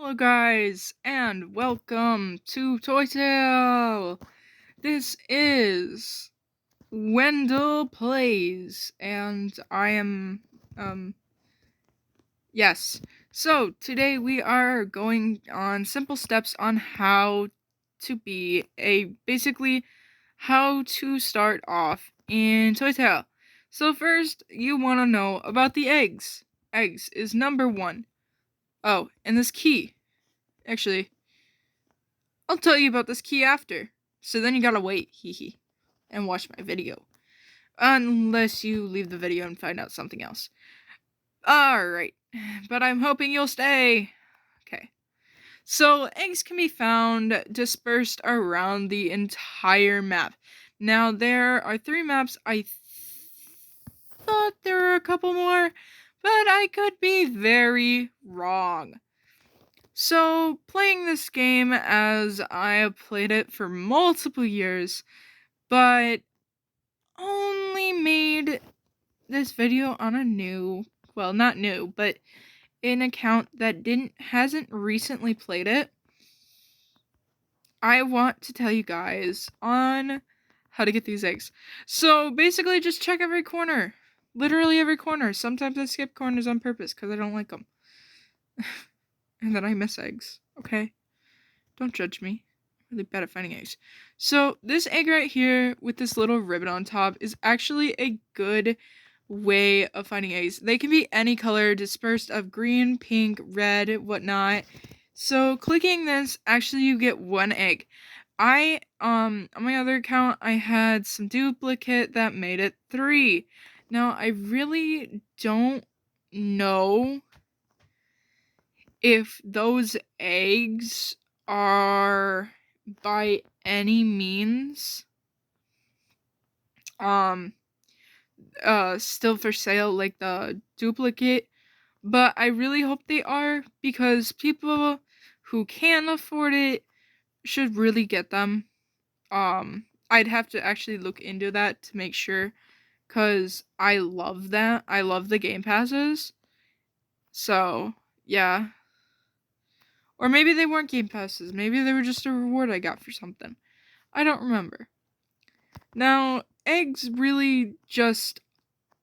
Hello guys, and welcome to Toytale! This is Wendell Plays, and I am, yes. So, today we are going on simple steps on how to be basically, how to start off in Toytale. So first, you want to know about the eggs. Eggs is number 1. Oh, and this key. Actually, I'll tell you about this key after. So then you gotta wait, hee, and watch my video. Unless you leave the video and find out something else. Alright, but I'm hoping you'll stay. Okay. So, eggs can be found dispersed around the entire map. Now, there are 3 maps. I thought there were a couple more, but I could be very wrong. So, playing this game as I have played it for multiple years, but only made this video on a not new, but an account that hasn't recently played it. I want to tell you guys on how to get these eggs. So, basically just check every corner. Literally every corner. Sometimes I skip corners on purpose because I don't like them. And then I miss eggs, okay? Don't judge me. I'm really bad at finding eggs. So this egg right here with this little ribbon on top is actually a good way of finding eggs. They can be any color, dispersed of green, pink, red, whatnot. So clicking this, actually you get 1 egg. On my other account, I had some duplicate that made it 3. Now, I really don't know if those eggs are by any means still for sale like the duplicate, but I really hope they are because people who can afford it should really get them. I'd have to actually look into that to make sure, cuz I love that. I love the game passes. So, yeah. Or maybe they weren't game passes. Maybe they were just a reward I got for something. I don't remember. Now, eggs really just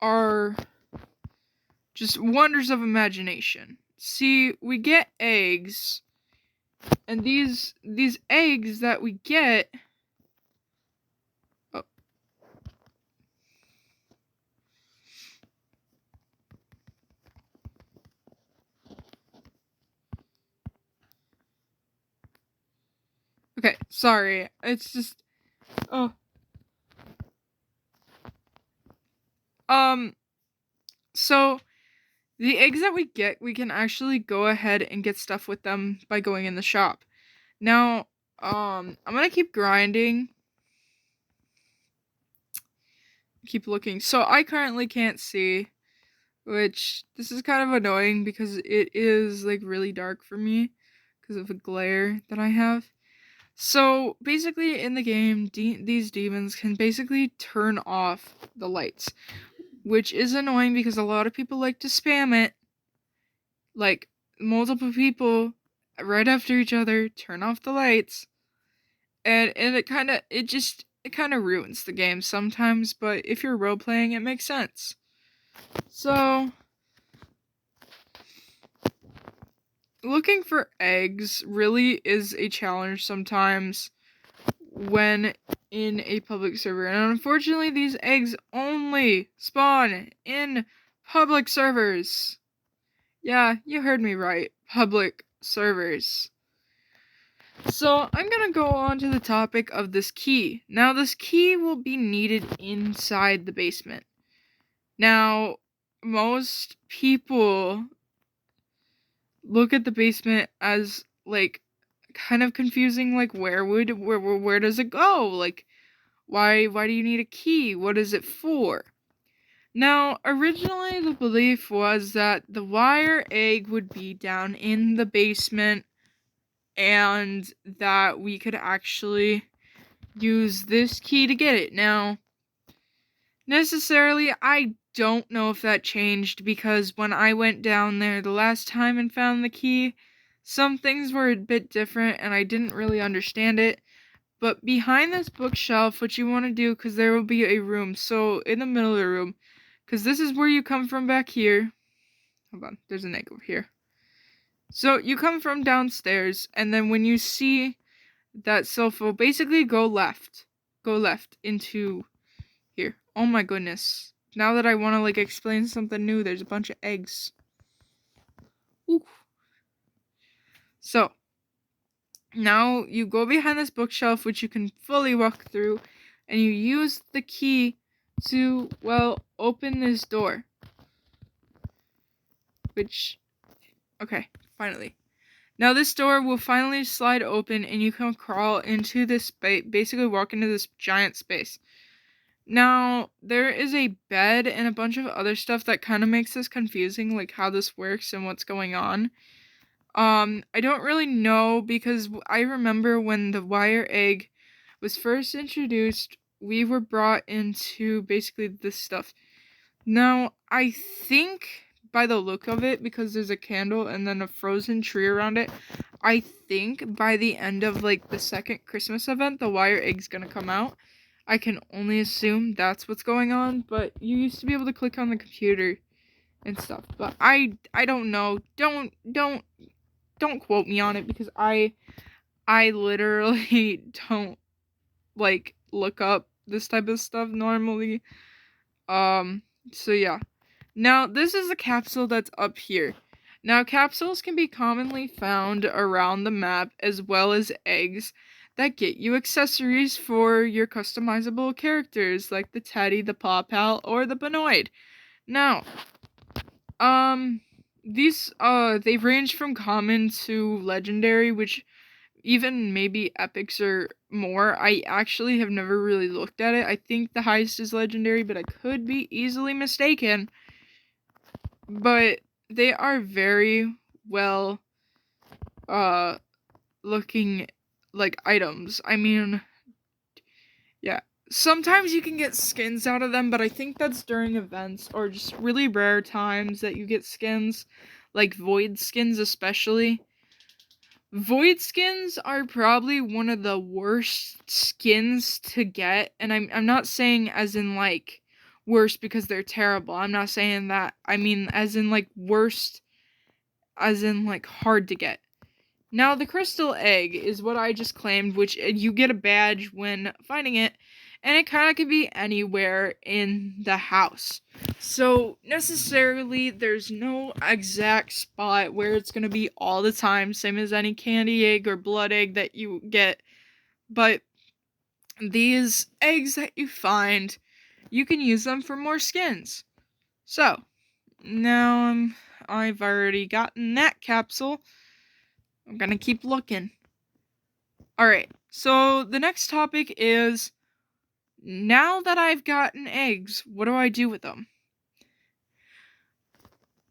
are just wonders of imagination. See, we get eggs, and these eggs that we get... Oh. Okay, sorry. It's just... Oh. So, the eggs that we get, we can actually go ahead and get stuff with them by going in the shop. Now, I'm gonna keep grinding. Keep looking. So, I currently can't see, which, this is kind of annoying because it is, like, really dark for me because of the glare that I have. So, basically, in the game, these demons can basically turn off the lights, which is annoying because a lot of people like to spam it. Like, multiple people, right after each other, turn off the lights. And it kind of ruins the game sometimes, but if you're role-playing, it makes sense. So, looking for eggs really is a challenge sometimes when in a public server. And unfortunately, these eggs only spawn in public servers. Yeah, you heard me right. Public servers. So, I'm gonna go on to the topic of this key. Now, this key will be needed inside the basement. Now, most people look at the basement as, like, kind of confusing, like, where does it go? Like, why do you need a key? What is it for? Now, originally the belief was that the wire egg would be down in the basement and that we could actually use this key to get it. Now, necessarily, I don't know if that changed because when I went down there the last time and found the key, some things were a bit different and I didn't really understand it. But behind this bookshelf, what you want to do, because there will be a room, so in the middle of the room, because this is where you come from back here. Hold on, there's an egg over here. So you come from downstairs, and then when you see that sofa, basically go left. Go left into here. Oh my goodness. Now that I want to, like, explain something new, there's a bunch of eggs. Ooh. So, now you go behind this bookshelf, which you can fully walk through, and you use the key to, well, open this door. Which, okay, finally. Now this door will finally slide open and you can crawl into this space, basically walk into this giant space. Now, there is a bed and a bunch of other stuff that kind of makes this confusing, like how this works and what's going on. I don't really know because I remember when the wire egg was first introduced, we were brought into basically this stuff. Now, I think by the look of it, because there's a candle and then a frozen tree around it, I think by the end of, like, the second Christmas event, the wire egg's gonna come out. I can only assume that's what's going on, but you used to be able to click on the computer and stuff. But I don't know. Don't quote me on it because I literally don't, like, look up this type of stuff normally. So yeah. Now, this is a capsule that's up here. Now, capsules can be commonly found around the map, as well as eggs that get you accessories for your customizable characters, like the Teddy, the Paw Pal, or the Benoid. Now, these, they range from common to legendary, which even maybe epics or more. I actually have never really looked at it. I think the highest is legendary, but I could be easily mistaken. But they are very well looking, like, items. I mean, yeah. Sometimes you can get skins out of them, but I think that's during events or just really rare times that you get skins, like void skins especially. Void skins are probably one of the worst skins to get, and I'm not saying as in, like, worst because they're terrible. I'm not saying that. I mean as in, like, worst as in, like, hard to get. Now, the crystal egg is what I just claimed, which you get a badge when finding it, and it kind of can be anywhere in the house. So, necessarily, there's no exact spot where it's going to be all the time, same as any candy egg or blood egg that you get. But these eggs that you find, you can use them for more skins. So, now I've already gotten that capsule. I'm gonna keep looking. Alright, so the next topic is, now that I've gotten eggs, what do I do with them?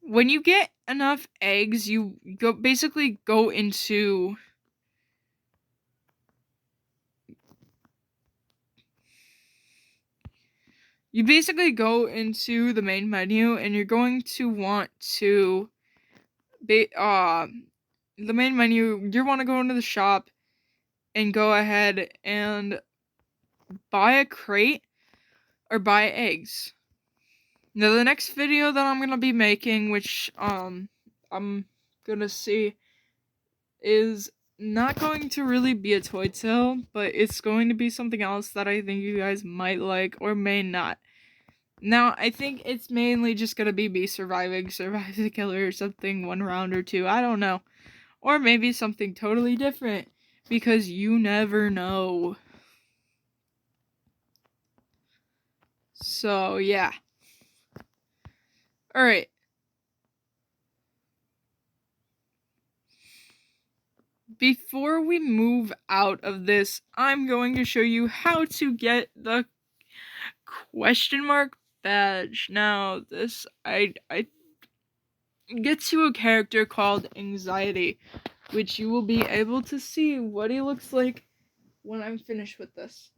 When you get enough eggs, you basically go into... You basically go into the main menu, and you're going to want to... the main menu, you want to go into the shop, and go ahead and buy a crate, or buy eggs. Now, the next video that I'm gonna be making, which, I'm gonna see, is not going to really be a Toytale, but it's going to be something else that I think you guys might like, or may not. Now, I think it's mainly just gonna be me survive the killer or something, one round or two, I don't know. Or maybe something totally different, because you never know. So, yeah. Alright. Before we move out of this, I'm going to show you how to get the question mark badge. Now, this, I get you a character called Anxiety, which you will be able to see what he looks like when I'm finished with this.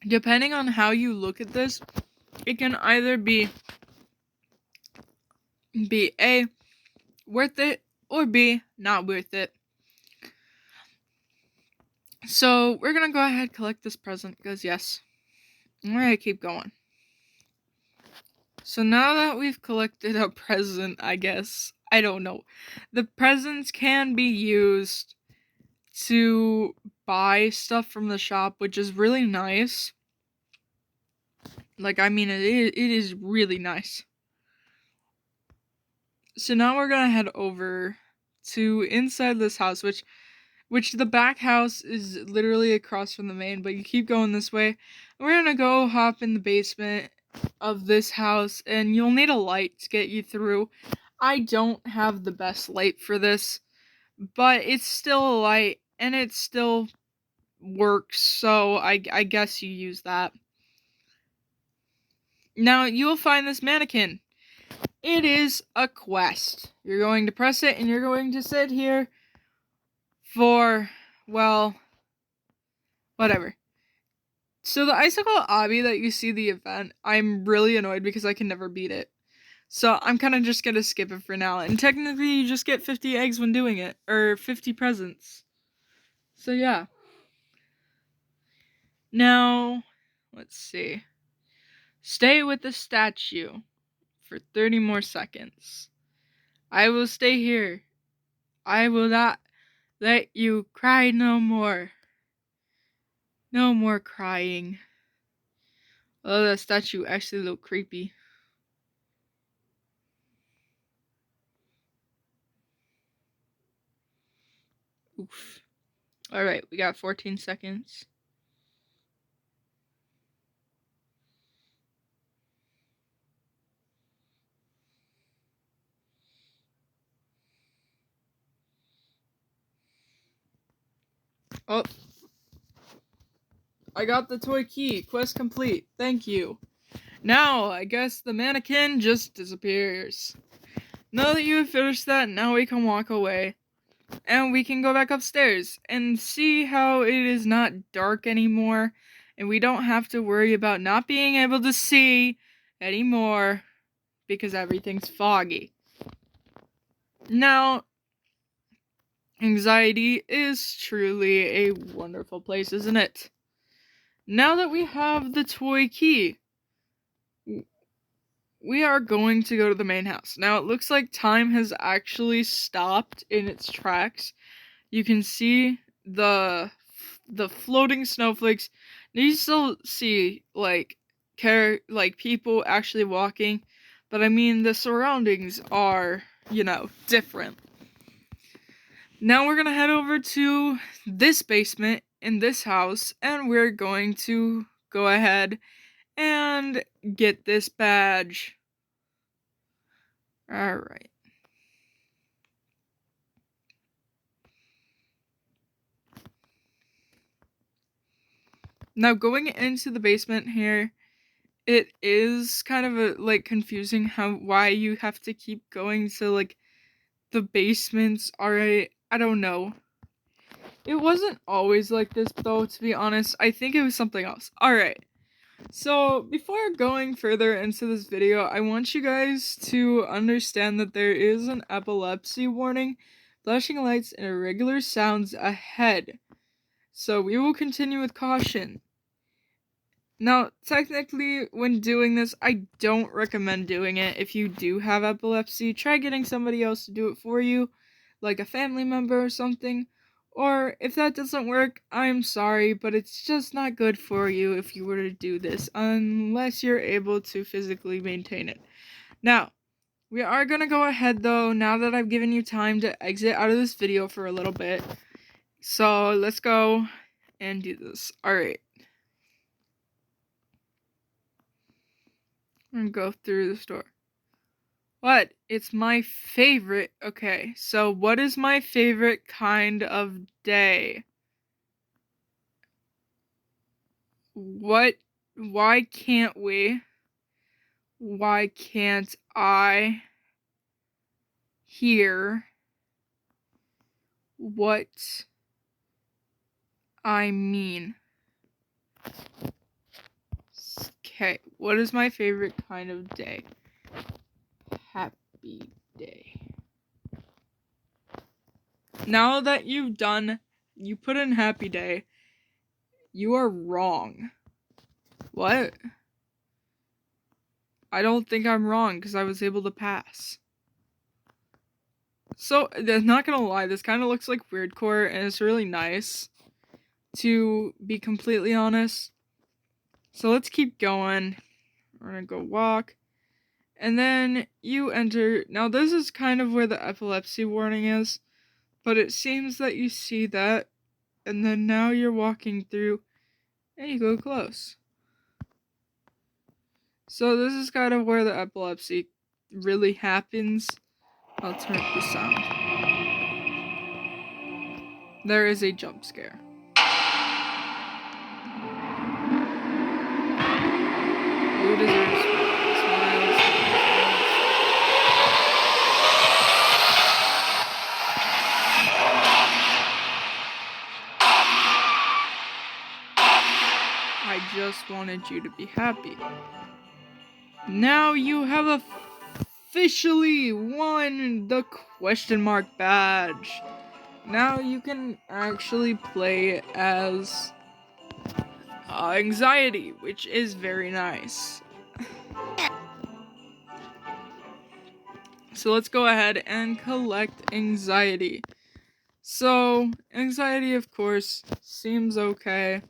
depending on how you look at this, it can either be A, worth it, or B, not worth it. So we're gonna go ahead and collect this present, because yes, I'm gonna keep going. So now that we've collected a present, I guess, I don't know, the presents can be used to buy stuff from the shop, which is really nice. Like, I mean, it is really nice. So now we're gonna head over to inside this house, which the back house is literally across from the main, but you keep going this way. We're gonna go hop in the basement of this house, and you'll need a light to get you through. I don't have the best light for this, but it's still a light, and it still works, so I guess you use that. Now, you'll find this mannequin. It is a quest. You're going to press it, and you're going to sit here for, well, whatever. So the icicle obby that you see the event, I'm really annoyed because I can never beat it. So I'm kind of just gonna skip it for now. And technically you just get 50 eggs when doing it, or 50 presents. So yeah. Now, let's see. Stay with the statue for 30 more seconds. I will stay here. I will not let you cry no more. No more crying. Oh, that statue actually looked creepy. Oof. Alright, we got 14 seconds. Oh. I got the toy key. Quest complete. Thank you. Now, I guess the mannequin just disappears. Now that you have finished that, now we can walk away. And we can go back upstairs and see how it is not dark anymore. And we don't have to worry about not being able to see anymore because everything's foggy. Now, anxiety is truly a wonderful place, isn't it? Now that we have the toy key, we are going to go to the main house. Now, it looks like time has actually stopped in its tracks. You can see the floating snowflakes. You still see, like, people actually walking. But, I mean, the surroundings are, different. Now we're gonna head over to this basement in this house, and we're going to go ahead and get this badge. Alright. Now going into the basement here, it is kind of confusing why you have to keep going to the basements are I don't know. It wasn't always like this though, to be honest. I think it was something else. Alright. So, before going further into this video, I want you guys to understand that there is an epilepsy warning, flashing lights, and irregular sounds ahead. So, we will continue with caution. Now, technically, when doing this, I don't recommend doing it. If you do have epilepsy, try getting somebody else to do it for you, like a family member or something. Or, if that doesn't work, I'm sorry, but it's just not good for you if you were to do this, unless you're able to physically maintain it. Now, we are gonna go ahead though, now that I've given you time to exit out of this video for a little bit. So, let's go and do this. Alright. I'm gonna go through the store. What? It's my favorite. Okay, so what is my favorite kind of day? What? Why can't we? Why can't I hear what I mean? Okay, what is my favorite kind of day? Happy day. Now that you put in happy day, you are wrong. What? I don't think I'm wrong because I was able to pass. So, not gonna lie, this kind of looks like weirdcore and it's really nice, to be completely honest. So let's keep going. We're gonna go walk. And then you enter. Now this is kind of where the epilepsy warning is, but it seems that you see that, and then now you're walking through, and you go close. So this is kind of where the epilepsy really happens. I'll turn up the sound. There is a jump scare. You deserve smiles. I just wanted you to be happy. Now you have officially won the question mark badge. Now you can actually play as anxiety, which is very nice. So let's go ahead and collect anxiety. So, anxiety, of course, seems okay,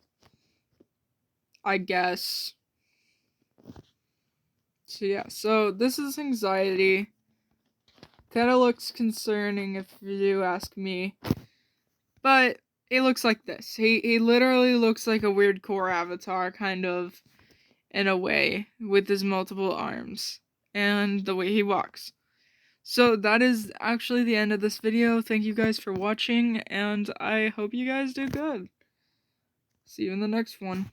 I guess. So yeah, so this is anxiety. Kinda looks concerning if you do ask me. But it looks like this. He literally looks like a weird core avatar, kind of, in a way, with his multiple arms. And the way he walks. So that is actually the end of this video. Thank you guys for watching, and I hope you guys do good. See you in the next one.